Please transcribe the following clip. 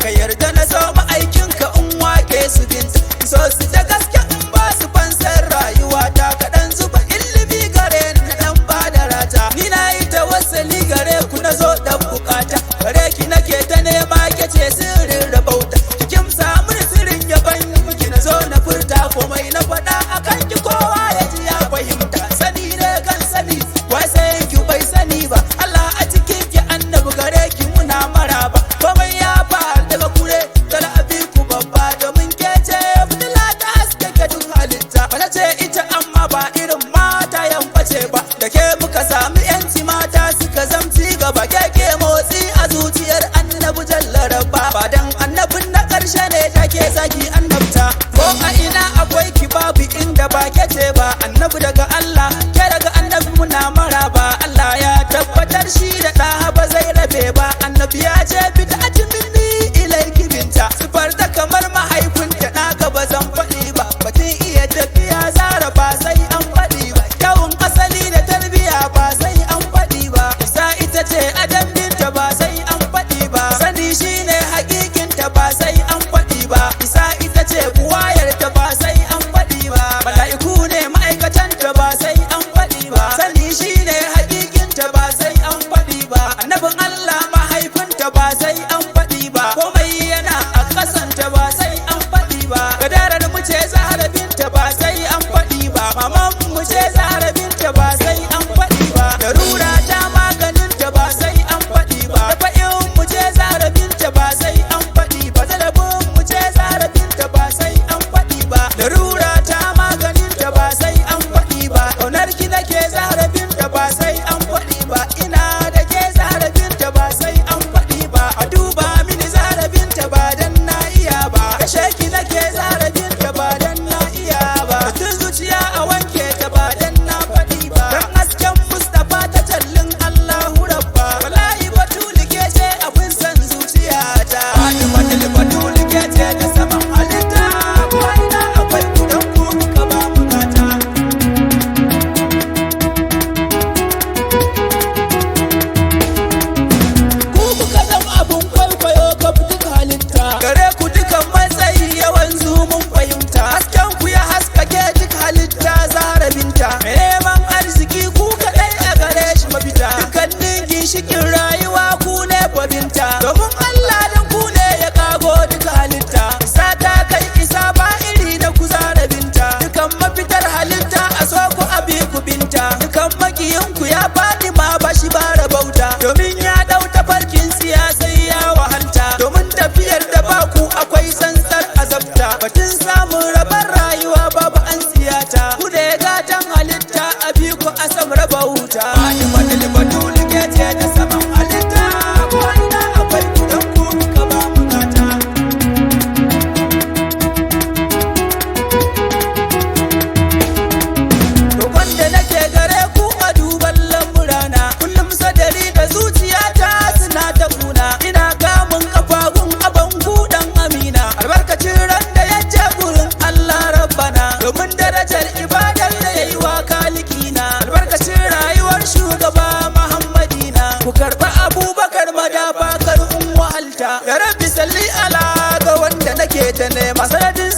ka yarda na so ma'aikinka in wake su binta so su da gaske in ba su fansar rayuwa ta kaɗan zuba ilimi gare ni na ɗan ba da rata ni na yi tawassali gare ku na zo da bukata gare ki nake ta nema ke ce sirrin rabauta kikin samun sirrin yaban miki na zo na furta komai na faɗa akan ki kowa ya ji ya fahimta sani ne kan sani wai sai ki bai sani ba Allah a cikin ki annabi gare ki muna maraba komai ya faru daga kure kala abi ku babba domin ke ce fitila ta haske ga duk halitta bana ce ita amma ba irin mata yambace ba da ke muka sami yanci mata suka zamci gaba ke motsi a zuciyar annabi jalla rabba ba dan annabin na karshe ne take zaki annabta ko a ina akwai ki babu inda ba ke ce ba annabi daga Allah ke daga annabi muna maraba Allah ya tabbatar shi da ɗa ba zai rabe ba annabi ya ce fita ajimini ilaiki binta sifar ta kamar mahaifinta na gaba zan faɗi ba batun iya tafiya zara ba sai an faɗi ba kyawun asali da tarbiya ba sai an faɗi ba isa ita ce adam binta ba sai an faɗi ba sani shine hakikinta ba sai an faɗi ba isa ita ce buwayarta ba sai an faɗi ba mala'iku ne ma'aikatanta ba sai an faɗi ba sani shine hakikinta ba sai an faɗi ba annabin Allah mahaifinta ba sai an faɗi ba komai yana a kasanta ba sai an faɗi ba gadarar mu ce zahara binta ba sai an faɗi ba maman mu ce zahara binta ba sai an faɗi ba darura ta maganinta ba sai an faɗi ba dafa'in mu ce zahara binta ba sai an faɗi ba talabin mu ce zahara binta ba sai an faɗi ba darura ta maganinta ba sai an faɗi ba ƙaunar ki nake zahara binta ba sai an faɗi ba ina da ke zahara binta ba sai an faɗi ba a duba mini zahara binta ba dan na iya ba kashe ki nake zahara binta ba dan na iya ba tun zuciya a wanke ta ba dan na faɗi ba dan hasken Mustapha ta jallin Allahu rabba wallahi batulu ke ce abin san zuciya ta fadimatul batulu ke ce ta saman halitta ko ina akwai kudan ku ka ba mu gata ku kuka zama abun kwaikwayo ka fi duka halitta gare ku dukan matsayi yawan zumun fahimta hasken ku ya haskake duk halitta zara binta mai neman arziki ku kaɗai a gare shi mafita dukkanin ginshikin rayuwa ku ne babinta domin Allah dan ku ne ya kago duka halitta isa ta kai isa ba iri na ku zara binta dukan mafitar halitta a so ku abi ku binta dukan makiyin ku ya faɗi ma ba shi ba rabauta domin ya ɗau tafarkin siyasai ya wahalta domin tafiyar da baku akwai tsantsar azabta batun samun rabar rayuwa babu an siyata ku ne gatan halitta abi ku asam raba wuta fadimatul batulu ke ce ta saman halitta ko ina akwai kudan ku ka ba mu gata roƙon da nake gare ku a duban lamurana kullum sadari da zuciyata suna ta kuna ina kamun kafagun aban kudan amina albarkacin ran da ya ce gurin Allah rabbana domin darajar ibadar da ya yi wa kalikina albarkacin rayuwar shugaba Muhammadina ku karɓa Abubakar madafa kar in wahalta ya rabbi salli ala ga wanda nake ta nema sanadin